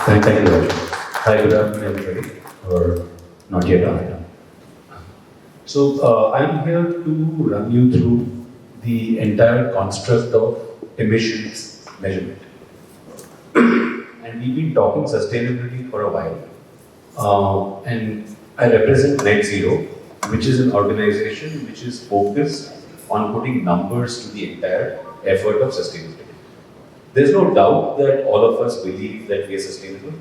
Thank you, Gautam. Hi, good afternoon, everybody, or not yet afternoon. So, I'm here to run you through the entire construct of emissions measurement. And we've been talking sustainability for a while. And I represent Net Zero, which is an organization which is focused on putting numbers to the entire effort of sustainability. There's no doubt that all of us believe that we are sustainable,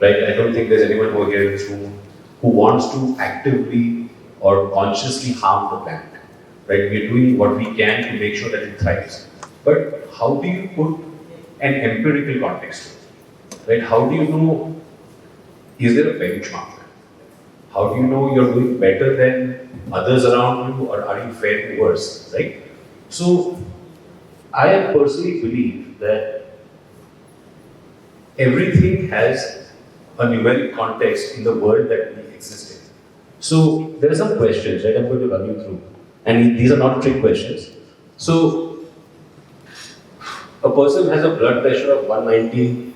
right? I don't think there's anyone over here in this room who wants to actively or consciously harm the planet, right? We're doing what we can to make sure that it thrives. But how do you put an empirical context to it, right? How do you know, is there a benchmark? How do you know you're doing better than others around you, or are you faring worse, right? So, I personally believe that everything has a numeric context in the world that we exist in. So there are some questions, right? I'm going to run you through, and these are not trick questions. So a person has a blood pressure of 190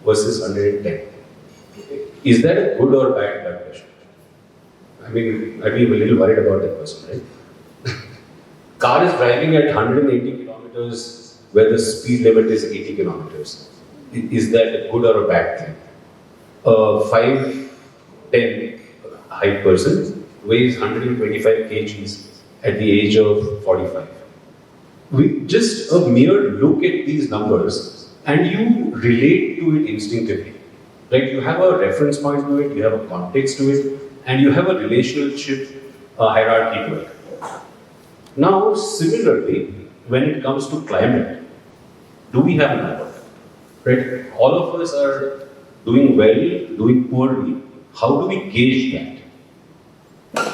versus 110. Is that a good or bad blood pressure? I mean, I'd be a little worried about that person, right? Car is driving at 180 kilometers where the speed limit is 80 kilometers. Is that a good or a bad thing? A 5'10" height person weighs 125 kgs at the age of 45. With just a mere look at these numbers and you relate to it instinctively. Right? You have a reference point to it, you have a context to it, and you have a relationship hierarchy to it. Now, similarly, when it comes to climate, do we have a number? Right? All of us are doing well, doing poorly. How do we gauge that?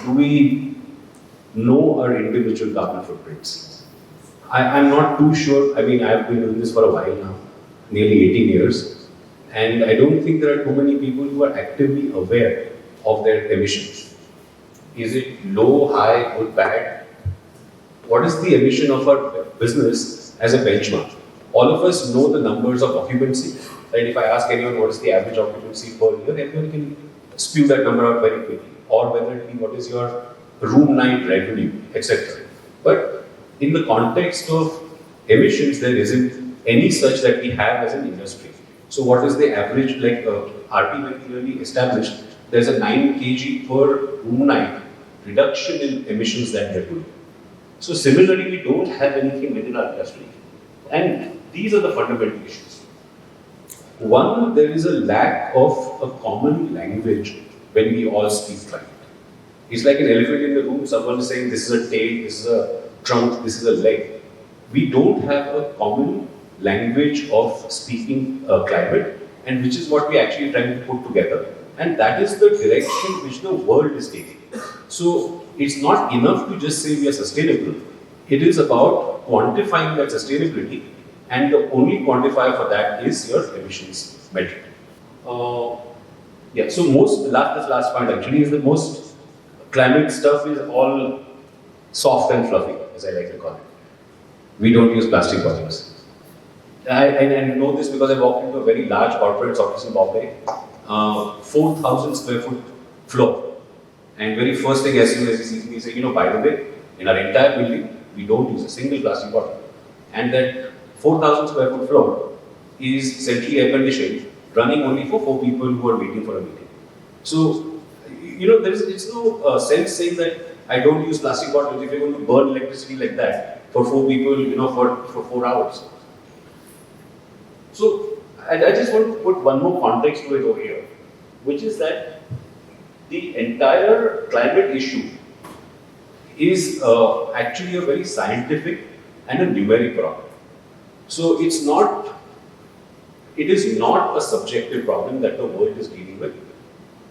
Do we know our individual carbon footprints? I'm not too sure. I mean, I've been doing this for a while now, nearly 18 years, and I don't think there are too many people who are actively aware of their emissions. Is it low, high, good, bad? What is the emission of our business as a benchmark? All of us know the numbers of occupancy. Right? If I ask anyone what is the average occupancy per year, everyone can spew that number out very quickly. Or whether it be what is your room night revenue, etc. But in the context of emissions, there isn't any such that we have as an industry. So what is the average, like RP very clearly established, there's a 9 kg per room night reduction in emissions that they're doing. So similarly, we don't have anything within our industry. And these are the fundamental issues. One, there is a lack of a common language when we all speak climate. It's like an elephant in the room, someone is saying this is a tail, this is a trunk, this is a leg. We don't have a common language of speaking climate, and which is what we actually trying to put together. And that is the direction which the world is taking. So it's not enough to just say we are sustainable. It is about quantifying that sustainability, and the only quantifier for that is your emissions metric. Yeah, so this last point actually is the most climate stuff is all soft and fluffy, as I like to call it. We don't use plastic bottles. I know this because I walked into a very large corporate office in Bombay, 4,000 square foot floor. And very first thing as soon as he sees me, he says, by the way, in our entire building, we don't use a single plastic bottle. And that 4,000 square foot floor is centrally air conditioned, running only for 4 people who are waiting for a meeting. So, it's no sense saying that I don't use plastic bottles if you're going to burn electricity like that for 4 people, for 4 hours. So, I just want to put one more context to it over here, which is that the entire climate issue is actually a very scientific and a numeric problem. So it is not a subjective problem that the world is dealing with.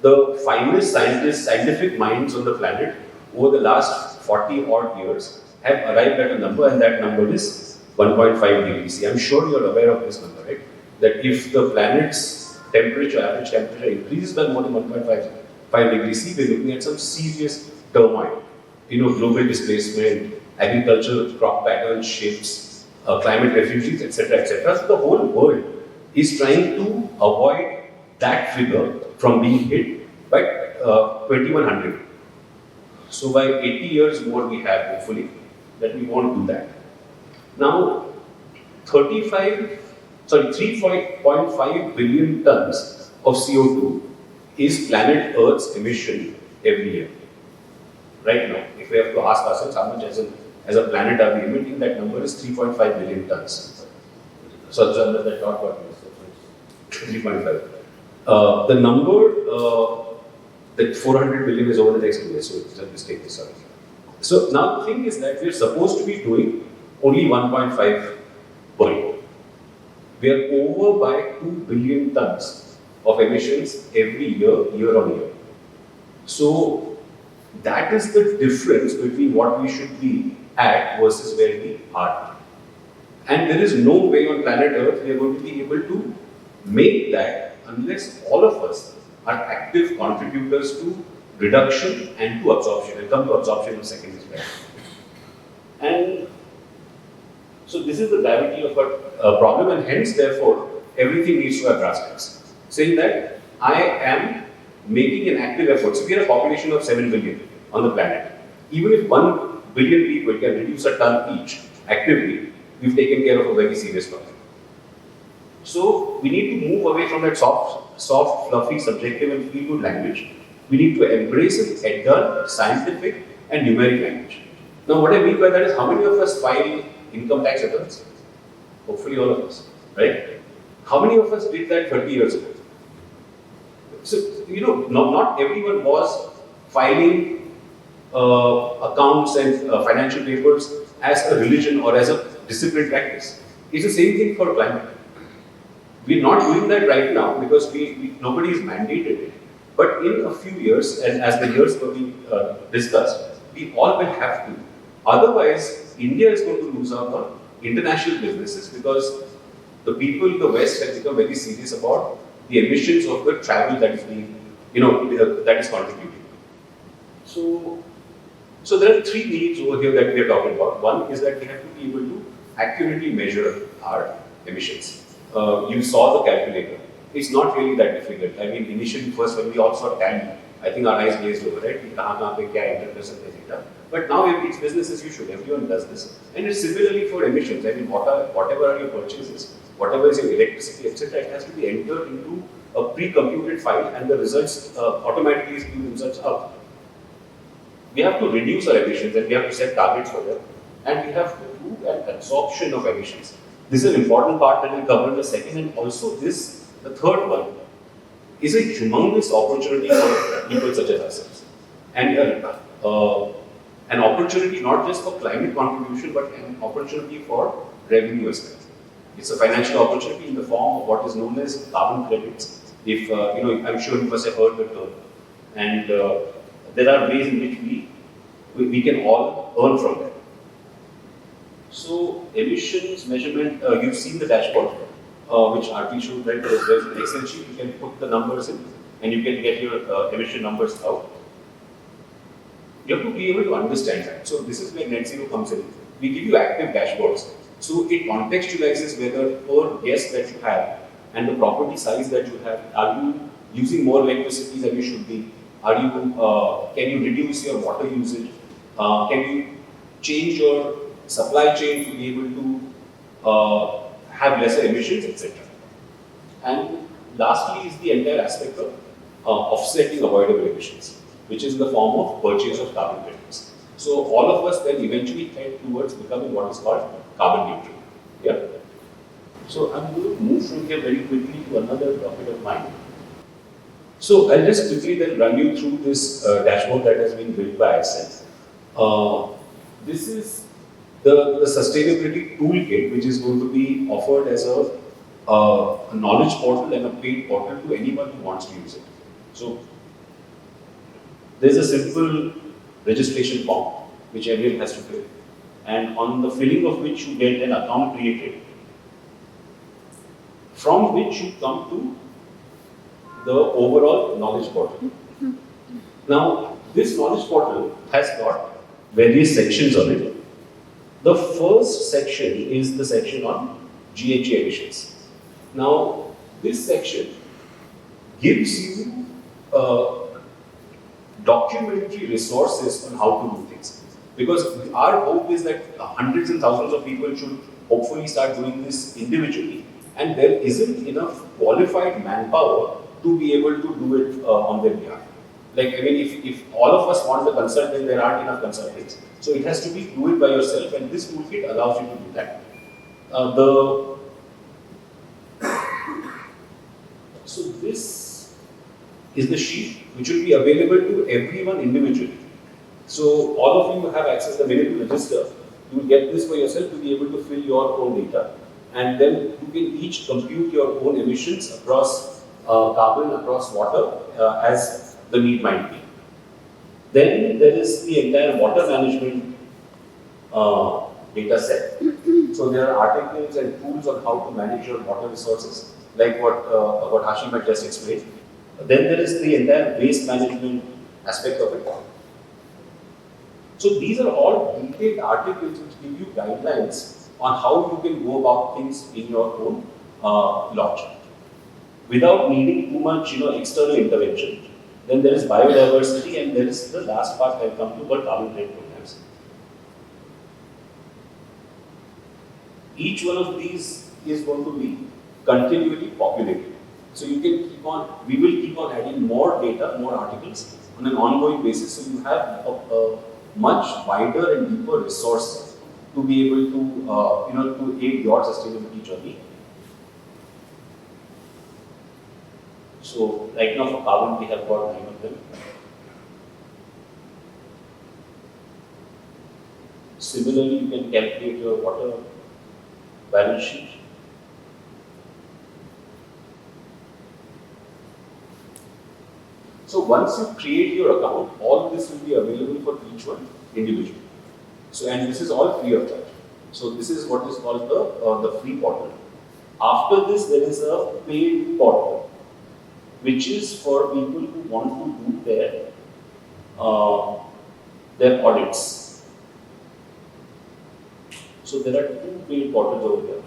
The finest scientific minds on the planet over the last 40 odd years have arrived at a number, and that number is 1.5 degrees C. I'm sure you're aware of this number, right? That if the planet's average temperature increases by more than 1.5 degrees C, we're looking at some serious turmoil. Global displacement, agricultural crop pattern shifts, climate refugees, etc., etc. So the whole world is trying to avoid that figure from being hit by 2100. So by 80 years more we have, hopefully, that we won't do that. Now, 3.5 billion tons of CO2 is planet Earth's emission every year. Right now, if we have to ask ourselves how much as a planet are we emitting, that number is 3.5 billion tons. So that thought got me. 3.5. The number that 400 billion is over the next 2 years, so it's a mistake this out. So now the thing is that we're supposed to be doing only 1.5 per year. We are over by 2 billion tons of emissions every year, year on year. So that is the difference between what we should be at versus where we are. And there is no way on planet Earth we are going to be able to make that unless all of us are active contributors to reduction and to absorption. I'll come to absorption in a second as well. And so this is the gravity of a problem, and hence, therefore, everything needs to have drastics. Saying that I am making an active effort. So we are a population of 7 billion on the planet. Even if 1 billion people can reduce a ton each actively, we've taken care of a very serious problem. So we need to move away from that soft, fluffy, subjective and feel-good language. We need to embrace an adult, scientific and numeric language. Now what I mean by that is, how many of us file income tax returns? Hopefully all of us, right? How many of us did that 30 years ago? So, not everyone was filing accounts and financial papers as a religion or as a disciplined practice. It's the same thing for climate. We're not doing that right now because nobody is mandated it. But in a few years, and as the years will be discussed, we all will have to. Otherwise, India is going to lose out on international businesses because the people in the West have become very serious about the emissions of the travel that is being, that is contributing. So there are three needs over here that we are talking about. One is that we have to be able to accurately measure our emissions. You saw the calculator. It's not really that difficult. I mean, initially, first when we all saw tally, I think our eyes glazed over, right? But now it's business as usual. Everyone does this. And it's similarly for emissions. I mean, whatever are your purchases, whatever is your electricity, etc., it has to be entered into a pre-computed file and the results automatically spew the results out. We have to reduce our emissions and we have to set targets for them. And we have to do an absorption of emissions. This is an important part that we'll cover in a second, and also this, the third one, is a humongous opportunity for people such as ourselves. And an opportunity not just for climate contribution, but an opportunity for revenue as well. It's a financial opportunity in the form of what is known as carbon credits. If I'm sure you must have heard the term. And there are ways in which we can all earn from that. So emissions measurement, you've seen the dashboard, which RP showed, right? There's an Excel sheet, you can put the numbers in and you can get your emission numbers out. You have to be able to understand that. So this is where net zero comes in. We give you active dashboards. So it contextualizes whether per guest that you have and the property size that you have, are you using more electricity than you should be? Can you reduce your water usage? Can you change your supply chain to be able to have lesser emissions, etc. And lastly is the entire aspect of offsetting avoidable emissions, which is in the form of purchase of carbon credits. So all of us then eventually head towards becoming what is called carbon neutral. Yeah. So I'm going to move from here very quickly to another topic of mine. So I'll just quickly then run you through this dashboard that has been built by ISEN. This is the sustainability toolkit, which is going to be offered as a knowledge portal and a paid portal to anyone who wants to use it. So there's a simple registration form which everyone has to fill, and on the filling of which you get an account created, from which you come to the overall knowledge portal. Now, this knowledge portal has got various sections on it. The first section is the section on GHG emissions. Now, This section gives you documentary resources on how to do things. Because our hope is that hundreds and thousands of people should hopefully start doing this individually, and there isn't enough qualified manpower to be able to do it on their behalf. Like, I mean, if all of us want the consultant, there aren't enough consultants. So it has to be do it by yourself, and this toolkit allows you to do that. So this is the sheet which will be available to everyone individually. So all of you have access the minute you register. You will get this for yourself to be able to fill your own data, and then you can each compute your own emissions across carbon, across water, as the need might be. Then there is the entire water management data set. So there are articles and tools on how to manage your water resources, like what Hashim had just explained. Then there is the entire waste management aspect of it. So these are all detailed articles which give you guidelines on how you can go about things in your own lodge without needing too much, external intervention. Then there is biodiversity, and there is the last part I'll come to, called carbon credit programs. Each one of these is going to be continually populated. So you can we will keep on adding more data, more articles on an ongoing basis, so you have a much wider and deeper resource to be able to, to aid your sustainability journey. So right now for carbon, we have got 9 of them. Similarly, you can calculate your water balance sheet. So once you create your account, all this will be available for each one individually. So, and this is all free of charge. So this is what is called the free portal. After this, there is a paid portal, which is for people who want to do their audits. So there are 2 paid portals over here.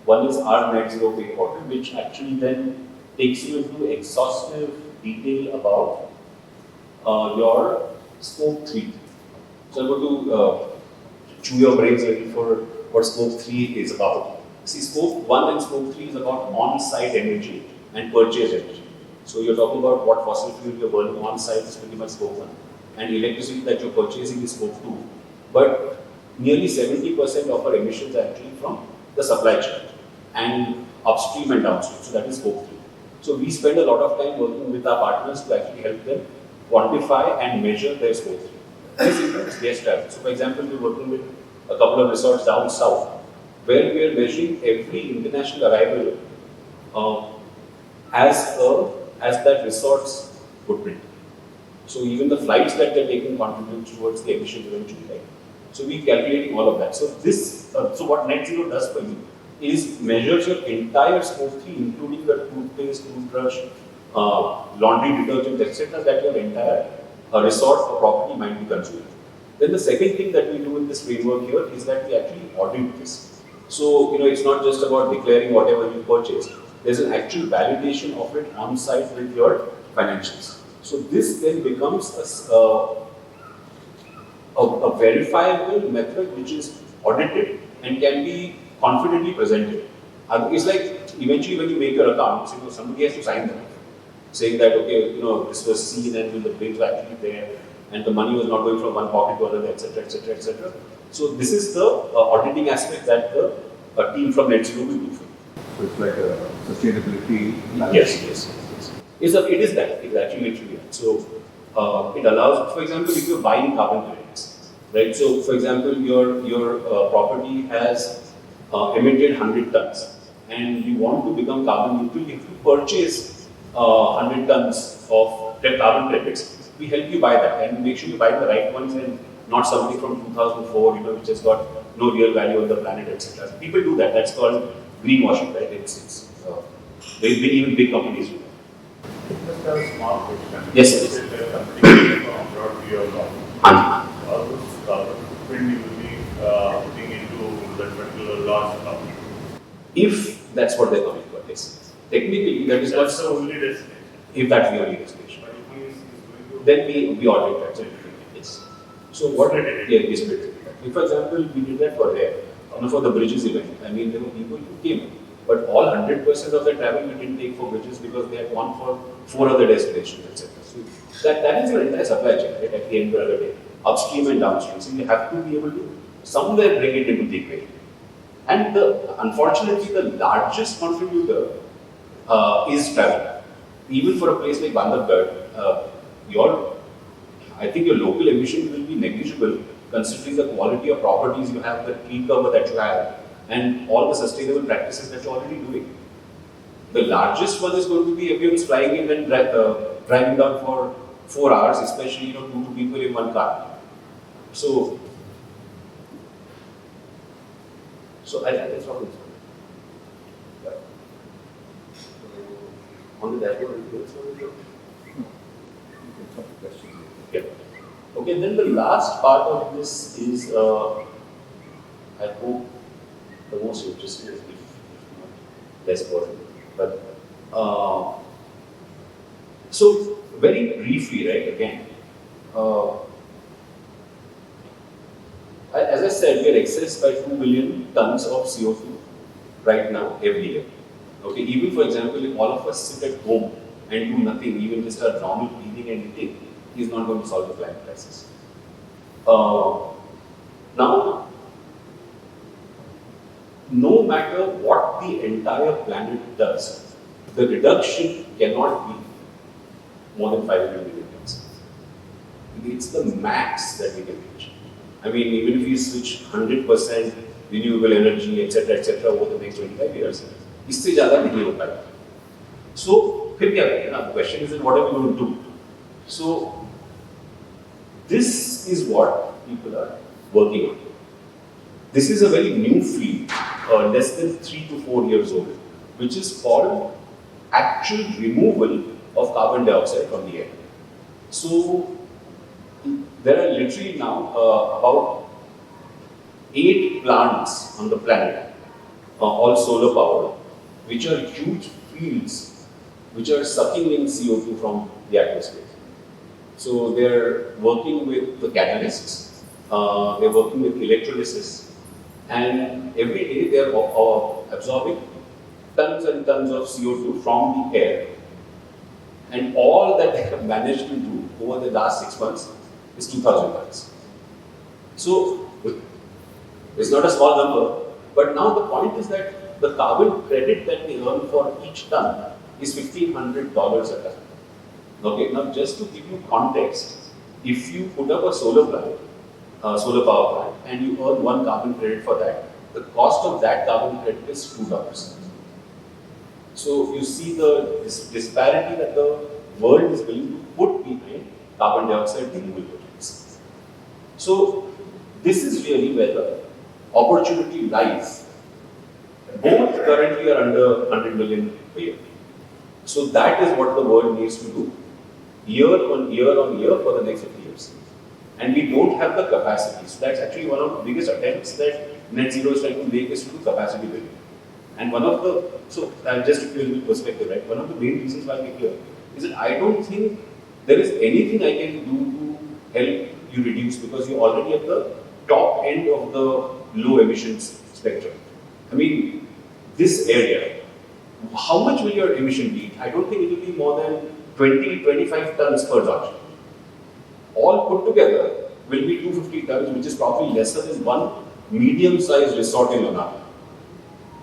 One is our Net Zero paid portal, which actually then takes you into exhaustive detail about your scope 3. So I'm going to chew your brains a little for what scope 3 is about. See, scope 1 and scope 3 is about on-site energy and purchased energy. So you're talking about what fossil fuel you're burning on-site is pretty much scope 1, and electricity that you're purchasing is scope 2. But nearly 70% of our emissions are actually from the supply chain and upstream and downstream. So that is scope 3. So we spend a lot of time working with our partners to actually help them quantify and measure their scope 3. This includes guest travel. So for example, we're working with a couple of resorts down south, where we are measuring every international arrival as that resort's footprint. So even the flights that they're taking contribute towards the emissions eventually, right? So we're calculating all of that. So so what Net Zero does for you is measures your entire scope 3, including the toothpaste, toothbrush, laundry detergent, etc., that your entire resort or property might be consuming. Then the second thing that we do in this framework here is that we actually audit this. So, it's not just about declaring whatever you purchase. There's an actual validation of it on site with your financials. So this then becomes a verifiable method which is audited and can be confidently presented. It's like eventually when you make your account, somebody has to sign them, saying that, okay, this was seen and the bills were actually there and the money was not going from one pocket to another, etc., etc., etc. So this is the auditing aspect that the team from Net Zero will do for you. So it's like a sustainability balance. Yes. It is that. It's actually literally that. So it allows, for example, if you're buying carbon credits, right? So for example, your property has emitted 100 tons and you want to become carbon neutral. If you purchase 100 tons of carbon credits, we help you buy that and make sure you buy the right ones and not something from 2004, which has got no real value on the planet, etc. People do that. That's called greenwashing, right? Even big companies do that. Just a small question. Yes, sir. If a company from abroad to your law, all those carbon footprint you will be putting into that particular large company. If that's what they're coming for, yes. Technically, that is That's the what's, only destination. if that's the only destination. But if he is going to. Then we audit that certificate. Yes. So what? Split it. Yeah, we split it. If, for example, we did that for air, for the bridges event. I mean, there were people who came, but all 100% of the travel we didn't take for bridges because they had gone for 4 other destinations, etc. So that is your entire supply chain, right? At the end of the day, upstream and downstream. So you have to be able to somewhere bring it into the equation. And unfortunately, the largest contributor is travel. Even for a place like Bandhavgarh, I think your local emission will be negligible considering the quality of properties you have, the tree cover that you have, and all the sustainable practices that you're already doing. The largest one is going to be everyone's flying in and driving down for 4 hours, especially 2 people in one car. So that's what it's on the dashboard. Yeah. Okay, then the last part of this is, I hope, the most interesting, if not less boring. But so very briefly, right? Again, as I said, we are excess by 2 billion tons of CO2 right now every year. Okay, even for example, if all of us sit at home and do nothing, even just a normal breathing and eating, is not going to solve the climate crisis. Now, no matter what the entire planet does, the reduction cannot be more than 500 million tons. It's the max that we can reach. I mean, even if we switch 100% renewable energy, etc., over the next 25 years, इससे ज़्यादा नहीं हो पाएगा. So, फिर क्या करेंगे ना? The question is, what are we going to do? So, this is what people are working on. This is a very new field, less than 3 to 4 years old, which is called actual removal of carbon dioxide from the air. So, there are literally now about 8 plants on the planet, all solar powered, which are huge fields which are sucking in CO2 from the atmosphere. So they're working with the catalysts, they're working with electrolysis, and every day they're absorbing tons and tons of CO2 from the air. And all that they have managed to do over the last 6 months is 2,000 tons. So it's not a small number, but now the point is that the carbon credit that they earn for each ton is $1,500 a ton. Okay, now just to give you context, if you put up a solar plant, solar power plant, and you earn 1 carbon credit for that, the cost of that carbon credit is $2. So you see the disparity that the world is willing to put behind carbon dioxide removal projects. So this is really where the opportunity lies. Both currently are under 100 million per year. So that is what the world needs to do, year on year for the next 50 years. And we don't have the capacity. So that's actually one of the biggest attempts that Net Zero is trying to make, is to do capacity building. And one of the, so just to give you a perspective, right, one of the main reasons why we're here is that I don't think there is anything I can do to help you reduce, because you're already at the top end of the low emissions spectrum. I mean, this area, how much will your emission be? I don't think it will be more than 20-25 tons per ton. All put together will be 250 tons, which is probably lesser than one medium-sized resort in Lonavala.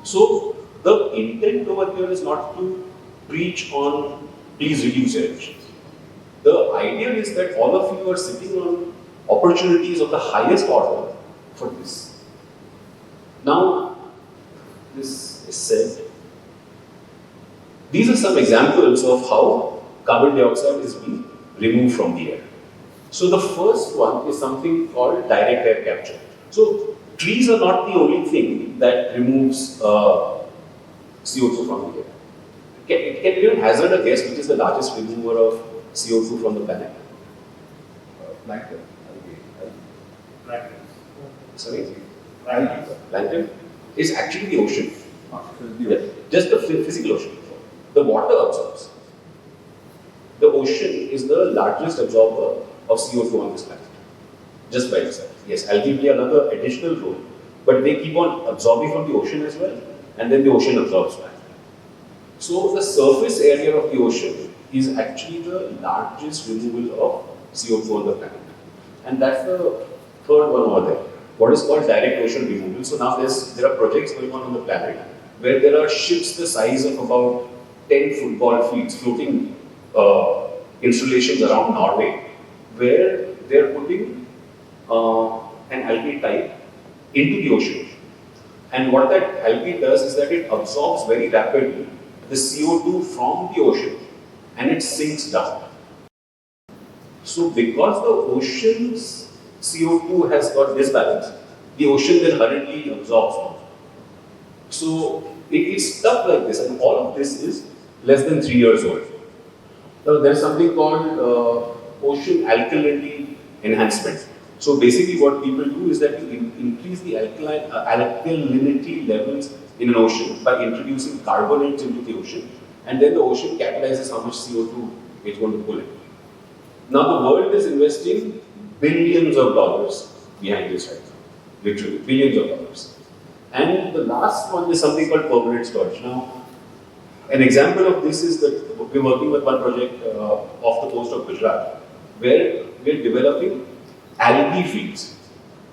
So the intent over here is not to preach on please reduce your emissions. The idea is that all of you are sitting on opportunities of the highest order for this. Now, this is said. These are some examples of how carbon dioxide is being removed from the air. So the first one is something called direct air capture. So trees are not the only thing that removes CO2 from the air. Can anyone hazard a guess which is the largest remover of CO2 from the planet? Plankton. Plankton. Sorry? Plankton. Plankton? It's actually the ocean. So the Just the physical ocean. the water absorbs. The ocean is the largest absorber of CO2 on this planet, just by itself. Yes, algae play another additional role, but they keep on absorbing from the ocean as well, and then the ocean absorbs back. So the surface area of the ocean is actually the largest removal of CO2 on the planet. And that's the third one over there. What is called direct ocean removal. So now there are projects going on the planet where there are ships the size of about 10 football fields floating installations around Norway, where they're putting an algae type into the ocean. And what that algae does is that it absorbs very rapidly the CO2 from the ocean and it sinks down. So because the ocean's CO2 has got this balance, the ocean then hurriedly absorbs more. So it's stuff like this, and all of this is less than 3 years old. Now there's something called ocean alkalinity enhancement. So basically what people do is that you increase the alkalinity levels in an ocean by introducing carbonates into the ocean, and then the ocean catalyzes how much CO2 it's going to pull in. Now the world is investing billions of dollars behind this right now, literally billions of dollars. And the last one is something called permanent storage. Now, an example of this is that we're working with one project off the coast of Gujarat, where we're developing algae fields.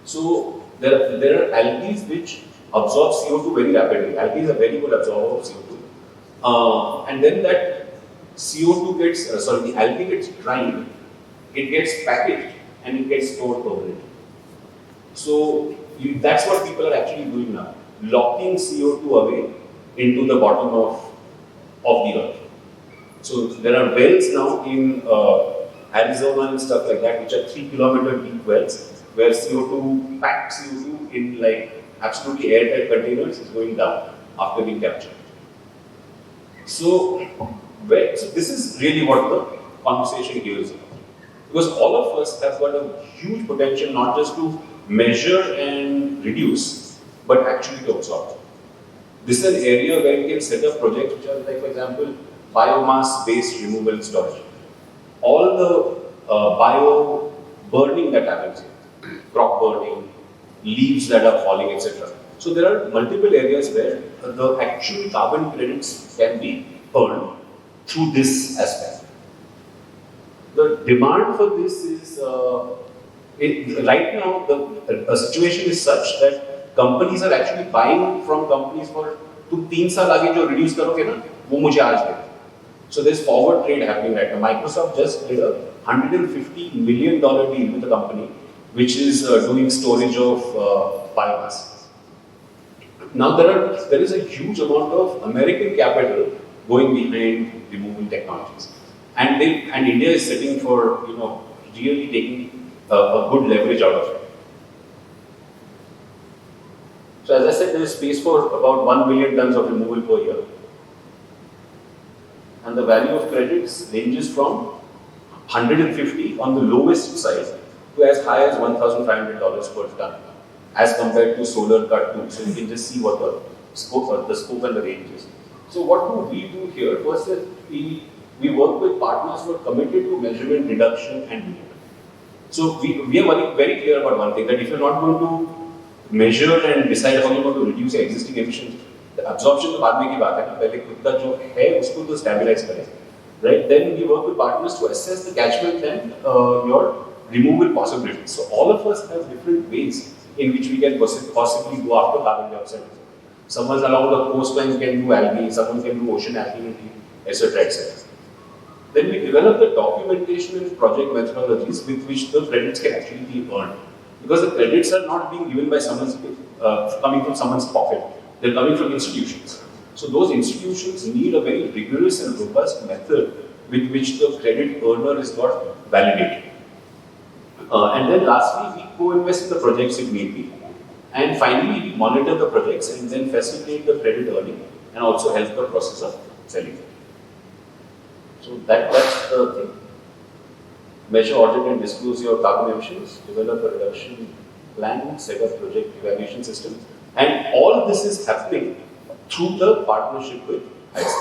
So there are algae which absorb CO2 very rapidly. Algae is a very good absorber of CO2. And then that CO2 gets, the algae gets dried, it gets packaged, and it gets stored permanently. So that's what people are actually doing now, locking CO2 away into the bottom of the earth. So there are wells now in Arizona and stuff like that, which are 3-kilometer deep wells, where CO2, packed CO2 in like absolutely airtight containers is going down after being captured. So this is really what the conversation here is about. Because all of us have got a huge potential not just to measure and reduce, but actually to absorb. This is an area where we can set up projects which are like, for example, biomass-based removal storage. All the bio burning that happens here, crop burning, leaves that are falling, etc. So there are multiple areas where the actual carbon credits can be earned through this aspect. The demand for this is, right now, the situation is such that companies are actually buying from companies for, तुम 3 साल आगे जो reduce करोगे ना, वो मुझे आज दे. So there's forward trade happening right now. Microsoft just did a $150 million deal with a company which is doing storage of biomass. Now there is a huge amount of American capital going behind removal technologies. And India is sitting for, really taking a good leverage out of it. So as I said, there is space for about 1 million tons of removal per year. And the value of credits ranges from 150 on the lowest side to as high as $1,500 per ton, as compared to solar cut 2. So you can just see what the scope and the range is. So what do we do here? First is we work with partners who are committed to measurement, reduction, and removal. So we are very clear about one thing, that if you're not going to measure and decide how you're going to reduce your existing emissions, the absorption तो बाद में की बात है ना, पहले खुद का जो है उसको तो stabilize करें, right? Then we work with partners to assess the catchment and your removal possibilities. So all of us have different ways in which we can possibly go after carbon dioxide. Someone along the coastline can do algae, someone can do ocean alkalinity, etc., etc. Then we develop the documentation and project methodologies with which the credits can actually be earned. Because the credits are not being given by someone's, coming from someone's pocket, they're coming from institutions. So those institutions need a very rigorous and robust method with which the credit earner is got validated. And then lastly, we co-invest in the projects if need be. And finally, we monitor the projects and then facilitate the credit earning and also help the process of selling it. So that's the thing. Measure, audit and disclose your carbon emissions, develop a reduction plan, set up project evaluation system, and all this is happening through the partnership with ICE.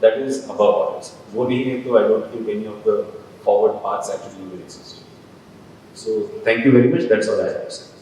that is above all else. वो नहीं है तो I don't think any of the forward paths actually will exist. So thank you very much. That's all I have to say.